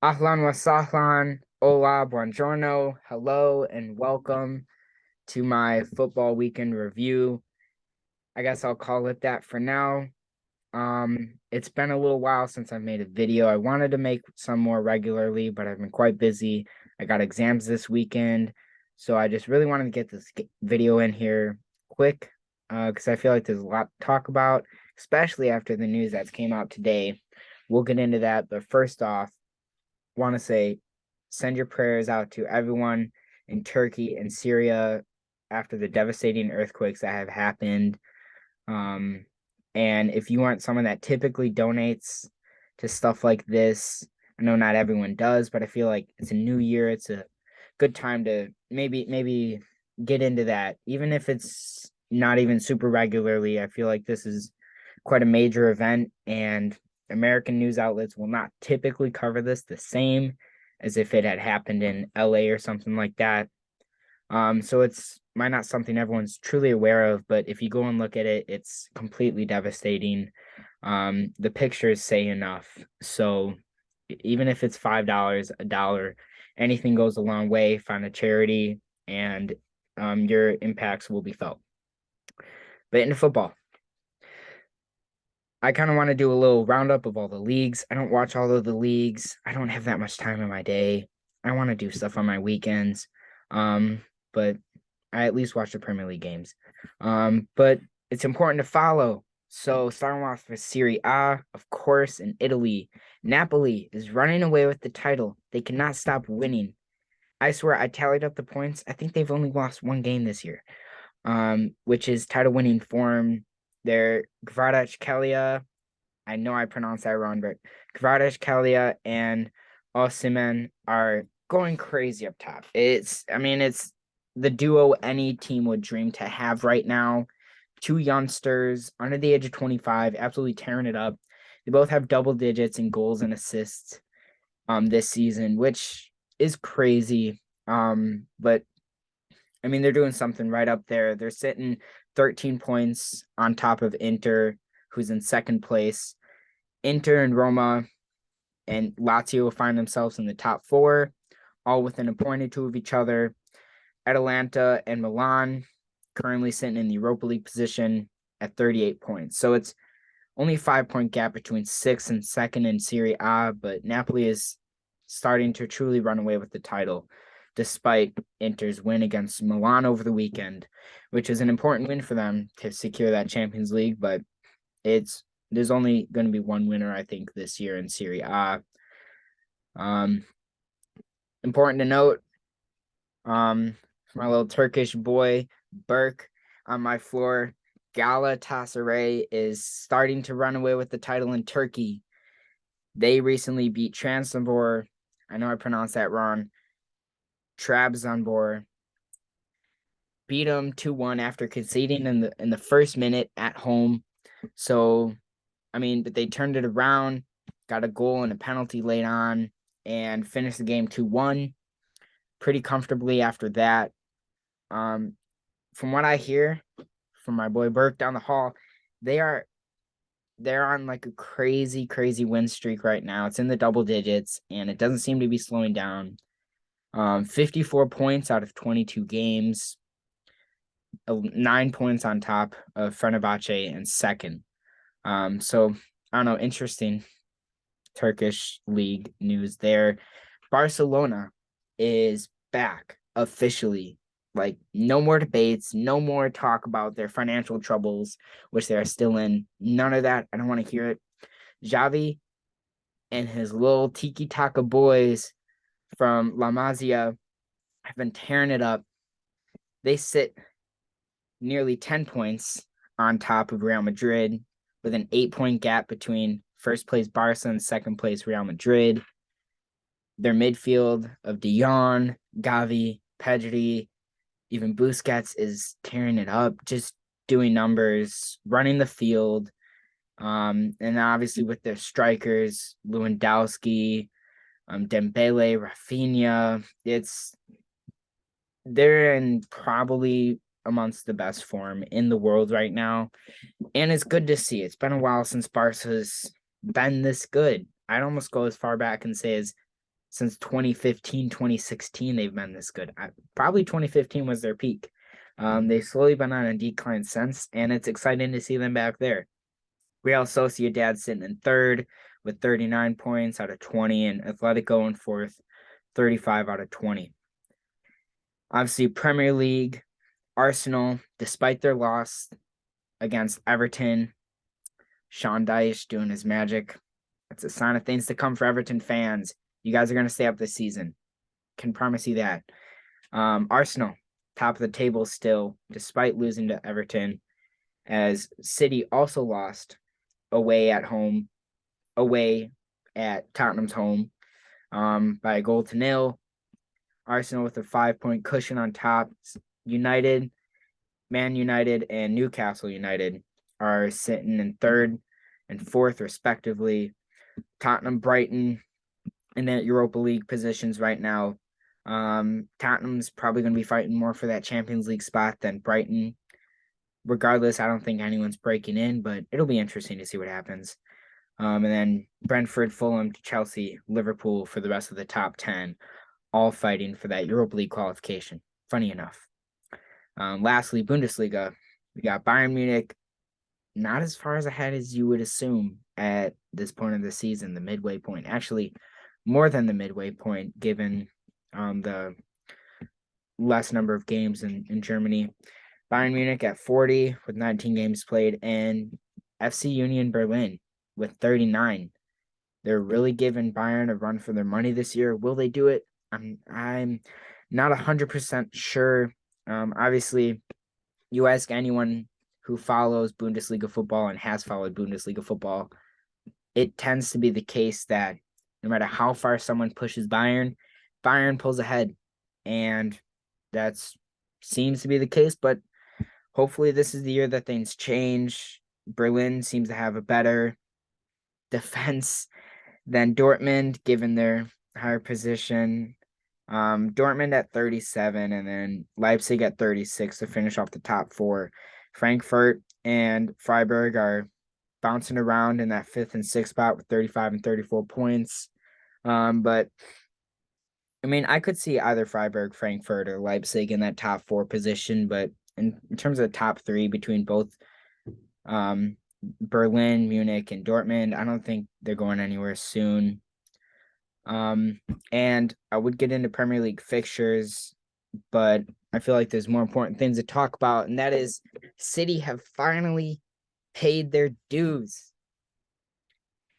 Ahlan wa sahlan, hola, buongiorno, hello, and welcome to my football weekend review. I guess I'll call it that for now. It's been a little while since I made a video. I wanted to make some more regularly, but I've been quite busy. I got exams this weekend, so I just really wanted to get this video in here quick, because I feel like there's a lot to talk about, especially after the news that's came out today. We'll get into that, but first off, want to say send your prayers out to everyone in Turkey and Syria after the devastating earthquakes that have happened. Um, and if you aren't someone that typically donates to stuff like this, I know not everyone does, but I feel like it's a new year. It's a good time to maybe get into that, even if it's not even super regularly. I feel like this is quite a major event, and American news outlets will not typically cover this the same as if it had happened in LA or something like that. So it's might not something everyone's truly aware of, but if you go and look at it, it's completely devastating. The pictures say enough. So even if it's $5, a dollar, anything goes a long way. Find a charity, and your impacts will be felt. But into football, I kind of want to do a little roundup of all the leagues. I don't watch all of the leagues. I don't have that much time in my day. I want to do stuff on my weekends. But I at least watch the Premier League games. But it's important to follow. So starting off with Serie A, of course, in Italy, Napoli is running away with the title. They cannot stop winning. I swear I tallied up the points. I think they've only lost one game this year, which is title winning form. They're Kvaratskhelia. I know I pronounced that wrong, but Kvaratskhelia and Osimhen are going crazy up top. It's the duo any team would dream to have right now. Two youngsters under the age of 25, absolutely tearing it up. They both have double digits in goals and assists this season, which is crazy. But I mean, they're doing something right up there. They're sitting 13 points on top of Inter, who's in second place. Inter and Roma and Lazio will find themselves in the top four, all within a point or two of each other. Atalanta and Milan currently sitting in the Europa League position at 38 points. So it's only a 5 point gap between sixth and second in Serie A, but Napoli is starting to truly run away with the title despite Inter's win against Milan over the weekend, which is an important win for them to secure that Champions League. But it's there's only going to be one winner, I think, this year in Serie A. Um, Important to note, my little Turkish boy Burke on my floor, Galatasaray is starting to run away with the title in Turkey. They recently beat Trabzonspor. I know I pronounced that wrong. Trabzonspor beat them 2-1 after conceding in the first minute at home. So, I mean, but they turned it around, got a goal and a penalty late on, and finished the game 2-1 pretty comfortably after that. Um, from what I hear from my boy Burke down the hall, they are they're on like a crazy, crazy win streak right now. It's in the double digits, and it doesn't seem to be slowing down. 54 points out of 22 games, 9 points on top of Fenerbahce and second. So I don't know, interesting Turkish league news there. Barcelona is back officially. Like, no more debates, no more talk about their financial troubles, which they're still in. None of that. I don't want to hear it. Xavi and his little tiki taka boys from La Masia have been tearing it up. They sit nearly 10 points on top of Real Madrid with an 8 point gap between first place Barca and second place Real Madrid. Their midfield of De Jong, Gavi, Pedri, even Busquets is tearing it up, just doing numbers, running the field. And obviously with their strikers, Lewandowski, Dembele, Rafinha, they're in probably amongst the best form in the world right now. And it's good to see. It's been a while since Barca's been this good. I'd almost go as far back and say as since 2015, 2016, they've been this good. Probably 2015 was their peak. They've slowly been on a decline since, and it's exciting to see them back there. Real Sociedad sitting in third with 39 points out of 20, and Atletico in fourth, 35 out of 20. Obviously, Premier League, Arsenal, despite their loss against Everton, Sean Dyche doing his magic. It's a sign of things to come for Everton fans. You guys are going to stay up this season. Can promise you that. Arsenal, top of the table still, despite losing to Everton, as City also lost away at Tottenham's home, by a 0-0. Arsenal with a 5-point cushion on top. United, Man United, and Newcastle United are sitting in third and fourth, respectively. Tottenham, Brighton, in the Europa League positions right now. Tottenham's probably going to be fighting more for that Champions League spot than Brighton. Regardless, I don't think anyone's breaking in, but it'll be interesting to see what happens. And then Brentford, Fulham, Chelsea, Liverpool for the rest of the top 10, all fighting for that Europa League qualification. Funny enough. Lastly, Bundesliga. We got Bayern Munich, not as far as ahead as you would assume at this point of the season, the midway point. Actually, more than the midway point, given the less number of games in Germany. Bayern Munich at 40 with 19 games played, and FC Union Berlin with 39. They're really giving Bayern a run for their money this year. Will they do it? I'm not 100% sure. Obviously, you ask anyone who follows Bundesliga football and has followed Bundesliga football, it tends to be the case that no matter how far someone pushes Bayern pulls ahead. And that seems to be the case, but hopefully this is the year that things change. Berlin seems to have a better defense than Dortmund, given their higher position. Dortmund at 37, and then Leipzig at 36 to finish off the top four. Frankfurt and Freiburg are bouncing around in that 5th and 6th spot with 35 and 34 points. But I mean, I could see either Freiburg, Frankfurt, or Leipzig in that top 4 position, but in terms of the top 3 between both Berlin, Munich, and Dortmund, I don't think they're going anywhere soon. And I would get into Premier League fixtures, but I feel like there's more important things to talk about, and that is City have finally paid their dues.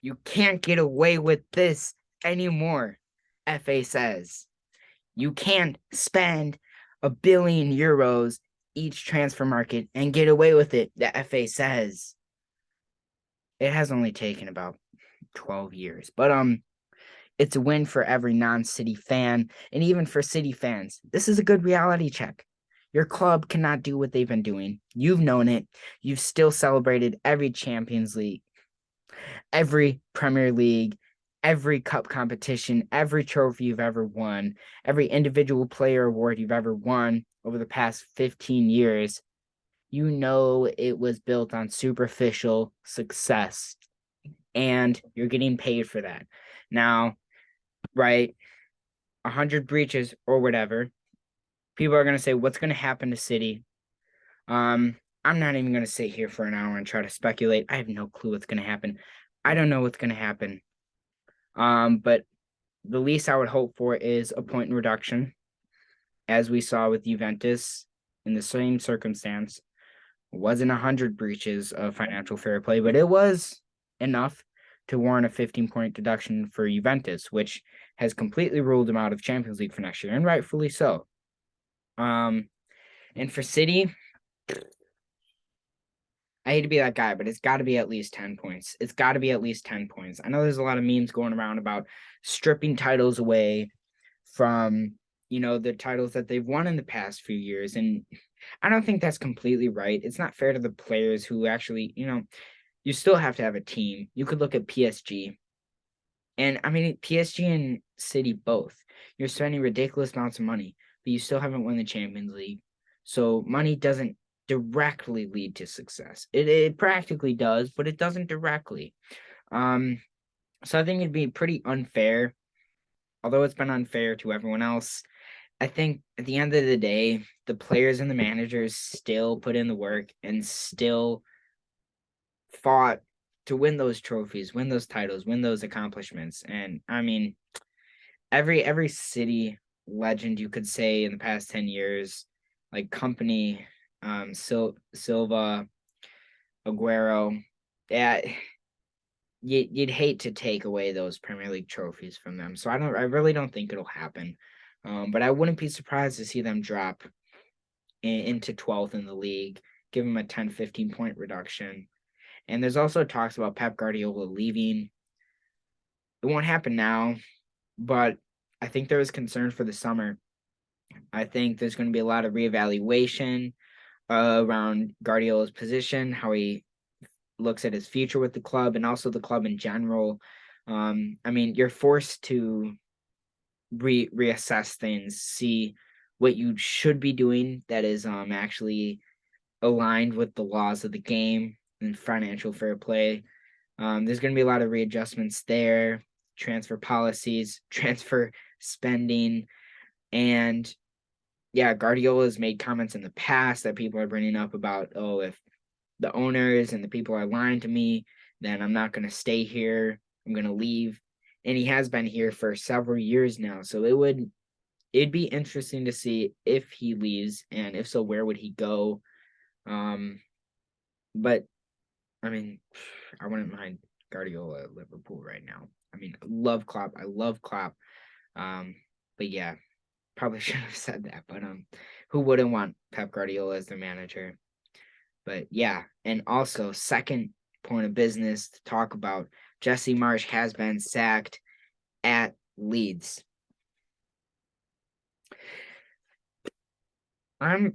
You can't get away with this anymore, FA says. You can't spend €1 billion each transfer market and get away with it, the FA says. It has only taken about 12 years, but it's a win for every non-City fan, and even for City fans. This is a good reality check. Your club cannot do what they've been doing. You've known it. You've still celebrated every Champions League, every Premier League, every cup competition, every trophy you've ever won, every individual player award you've ever won over the past 15 years. You know it was built on superficial success, and you're getting paid for that. Now, right, 100 breaches or whatever, people are going to say, what's going to happen to City? I'm not even going to sit here for an hour and try to speculate. I have no clue what's going to happen. I don't know what's going to happen. But the least I would hope for is a point reduction, as we saw with Juventus in the same circumstance. It wasn't 100 breaches of financial fair play, but it was enough to warrant a 15-point deduction for Juventus, which has completely ruled them out of Champions League for next year, and rightfully so. And for City, I hate to be that guy, but it's got to be at least 10 points. It's got to be at least 10 points. I know there's a lot of memes going around about stripping titles away from, the titles that they've won in the past few years. And I don't think that's completely right. It's not fair to the players who actually, you still have to have a team. You could look at PSG. And I mean, PSG and City both. You're spending ridiculous amounts of money, but you still haven't won the Champions League. So money doesn't directly lead to success. It practically does, but it doesn't directly. So I think it'd be pretty unfair although it's been unfair to everyone else, I think at the end of the day, the players and the managers still put in the work and still fought to win those trophies, win those titles, win those accomplishments. And I mean, every city legend you could say in the past 10 years, like Company, Silva, Aguero, yeah, you'd hate to take away those Premier League trophies from them. So I really don't think it'll happen. But I wouldn't be surprised to see them drop into 12th in the league, give them a 10, 15 point reduction. And there's also talks about Pep Guardiola leaving. It won't happen now, but I think there is concern for the summer. I think there's going to be a lot of reevaluation around Guardiola's position, how he looks at his future with the club, and also the club in general. I mean, you're forced to reassess things, see what you should be doing that is actually aligned with the laws of the game and financial fair play. There's going to be a lot of readjustments there, transfer policies, transfer spending, and yeah, Guardiola has made comments in the past that people are bringing up about, oh, if the owners and the people are lying to me, then I'm not going to stay here. I'm going to leave. And he has been here for several years now. So it'd be interesting to see if he leaves, and if so, where would he go? But I mean, I wouldn't mind Guardiola at Liverpool right now. I mean, love Klopp. I love Klopp. But yeah, probably should have said that. But who wouldn't want Pep Guardiola as their manager? But yeah, and also second point of business to talk about: Jesse Marsch has been sacked at Leeds. I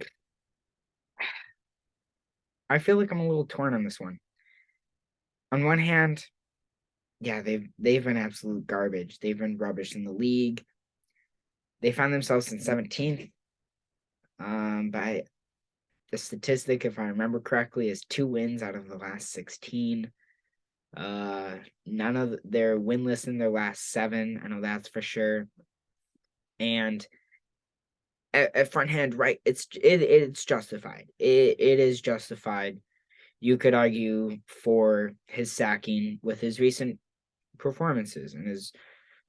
feel like I'm a little torn on this one. On one hand, yeah, they've been absolute garbage. They've been rubbish in the league. They found themselves in 17th. By the statistic, if I remember correctly, is 2 wins out of the last 16. None of their winless in their last 7. I know that's for sure. And at front hand, right, it's justified. It is justified. You could argue for his sacking with his recent performances and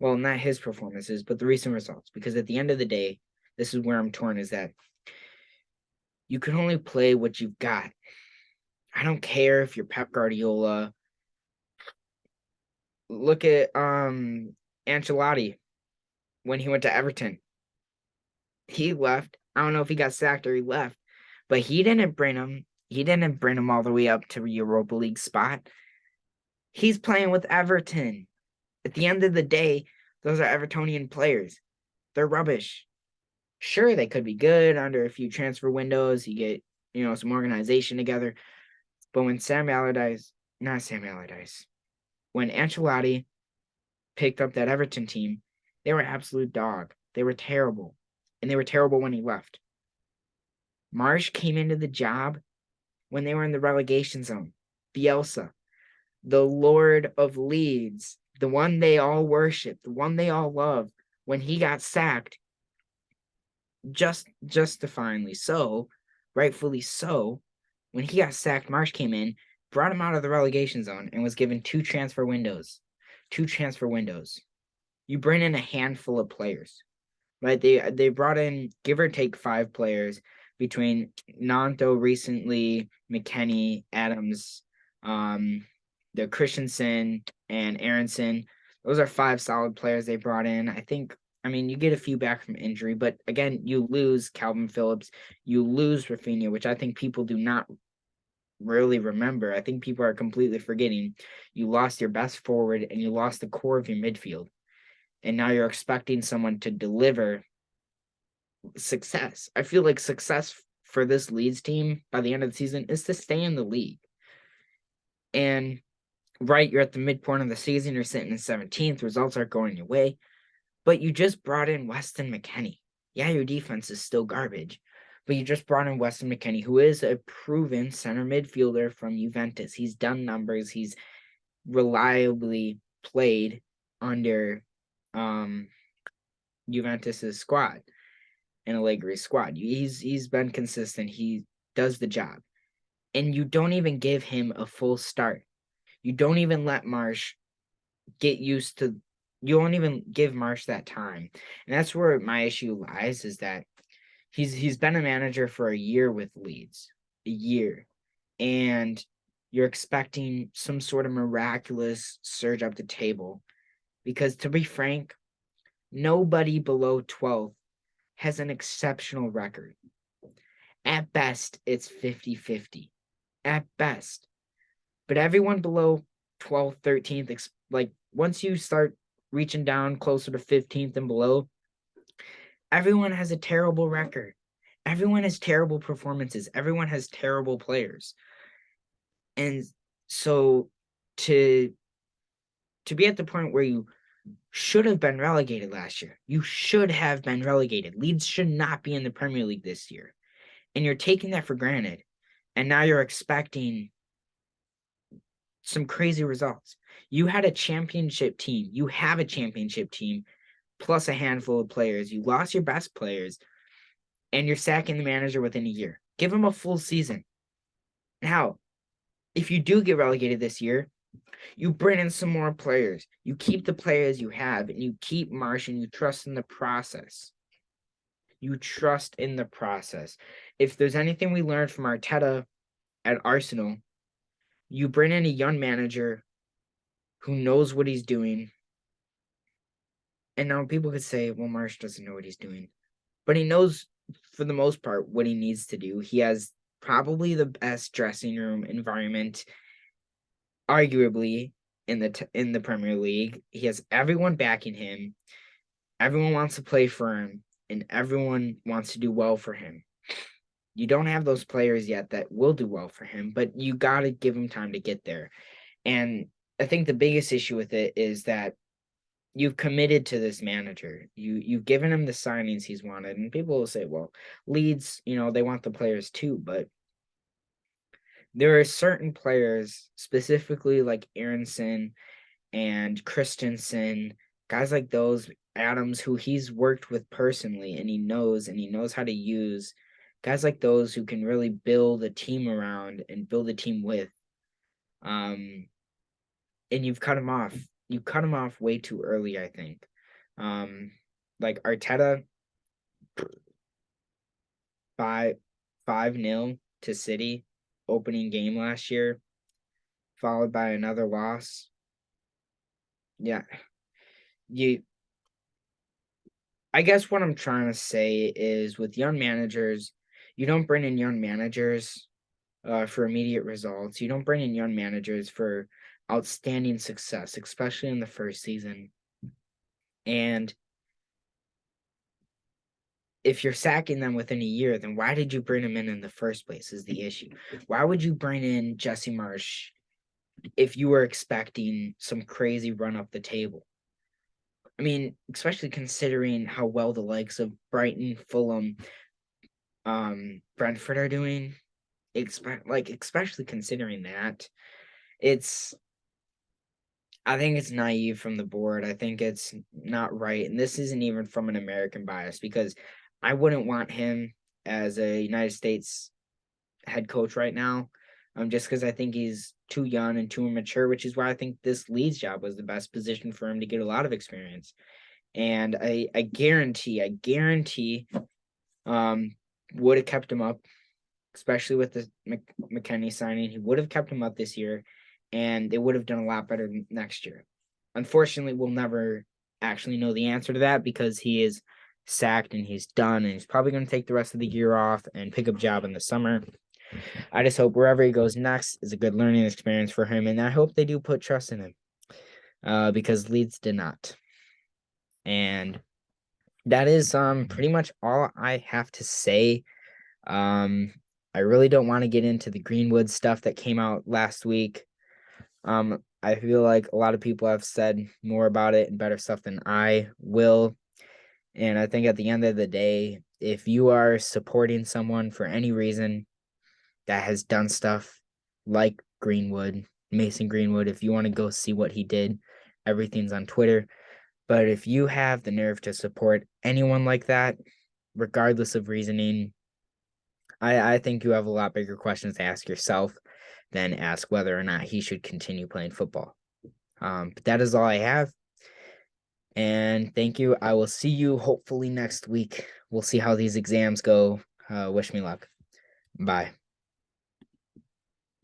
not his performances, but the recent results. Because at the end of the day, this is where I'm torn, is that you can only play what you've got. I don't care if you're Pep Guardiola. Look at Ancelotti when he went to Everton. He left. I don't know if he got sacked or he left, but he didn't bring him all the way up to a Europa League spot. He's playing with Everton. At the end of the day, those are Evertonian players. They're rubbish. Sure, they could be good under a few transfer windows. You get, some organization together. But when when Ancelotti picked up that Everton team, they were absolute dog. They were terrible. And they were terrible when he left. Marsch came into the job when they were in the relegation zone. Bielsa, the Lord of Leeds, the one they all worship, the one they all love, when he got sacked, justifiably so, rightfully so, when he got sacked, Marsch came in, brought him out of the relegation zone, and was given 2 transfer windows. 2 transfer windows. You bring in a handful of players, right? They brought in, give or take, 5 players between Nanto recently, McKennie, Adams, the Christensen, and Aronson. Those are 5 solid players they brought in. I mean, you get a few back from injury, but again, you lose Calvin Phillips, you lose Rafinha, which I think people do not really remember. I think people are completely forgetting. You lost your best forward and you lost the core of your midfield. And now you're expecting someone to deliver success. I feel like success for this Leeds team by the end of the season is to stay in the league. And right, you're at the midpoint of the season, you're sitting in 17th, results aren't going your way, but you just brought in Weston McKennie. Yeah, your defense is still garbage, but you just brought in Weston McKennie, who is a proven center midfielder from Juventus. He's done numbers. He's reliably played under Juventus's squad and Allegri's squad. He's been consistent. He does the job. And you don't even give him a full start. You don't even let Marsch get used to, you won't even give Marsch that time. And that's where my issue lies, is that he's been a manager for a year with Leeds. A year. And you're expecting some sort of miraculous surge up the table. Because to be frank, nobody below 12th has an exceptional record. At best, it's 50-50. At best. But everyone below 12th, 13th, like once you start reaching down closer to 15th and below, everyone has a terrible record. Everyone has terrible performances. Everyone has terrible players. And so to be at the point where you should have been relegated last year, you should have been relegated. Leeds should not be in the Premier League this year. And you're taking that for granted. And now you're expecting some crazy results. You had a championship team. You have a championship team plus a handful of players. You lost your best players, and you're sacking the manager within a year. Give him a full season. Now, if you do get relegated this year, you bring in some more players. You keep the players you have, and you keep Marsch, and you trust in the process. You trust in the process. If there's anything we learned from Arteta at Arsenal, you bring in a young manager who knows what he's doing. And now people could say, well, Marsch doesn't know what he's doing. But he knows, for the most part, what he needs to do. He has probably the best dressing room environment, arguably, in the Premier League. He has everyone backing him. Everyone wants to play for him, and everyone wants to do well for him. You don't have those players yet that will do well for him, but you got to give him time to get there. And I think the biggest issue with it is that you've committed to this manager. You've given him the signings he's wanted. And people will say, well, Leeds, they want the players too, but there are certain players, specifically like Aronson and Christensen, guys like those, Adams, who he's worked with personally, and he knows how to use guys like those who can really build a team around and build a team with. And you've cut him off. You cut him off way too early, I think. Like Arteta, 5-0 to City, opening game last year, followed by another loss. Yeah. I guess what I'm trying to say is, with young managers, you don't bring in young managers for immediate results. You don't bring in young managers for outstanding success, especially in the first season. And if you're sacking them within a year, then why did you bring them in the first place is the issue. Why would you bring in Jesse Marsch if you were expecting some crazy run up the table? I mean, especially considering how well the likes of Brighton, Fulham, Brentford are doing. Especially considering that, I think it's naive from the board. I think it's not right. And this isn't even from an American bias, because I wouldn't want him as a United States head coach right now, just because I think he's too young and too immature, which is why I think this Leeds job was the best position for him to get a lot of experience. And I guarantee, would have kept him up, especially with the McKennie signing. He would have kept him up this year, and they would have done a lot better next year. Unfortunately, we'll never actually know the answer to that, because he is sacked and he's done, and he's probably going to take the rest of the year off and pick up a job in the summer. I just hope wherever he goes next is a good learning experience for him, and I hope they do put trust in him, because Leeds did not. And that is pretty much all I have to say. I really don't want to get into the Greenwood stuff that came out last week. I feel like a lot of people have said more about it and better stuff than I will. And I think at the end of the day, if you are supporting someone for any reason that has done stuff like Mason Greenwood, if you want to go see what he did, everything's on Twitter. But if you have the nerve to support anyone like that, regardless of reasoning, I think you have a lot bigger questions to ask yourself than ask whether or not he should continue playing football. But that is all I have. And thank you. I will see you hopefully next week. We'll see how these exams go. Wish me luck. Bye.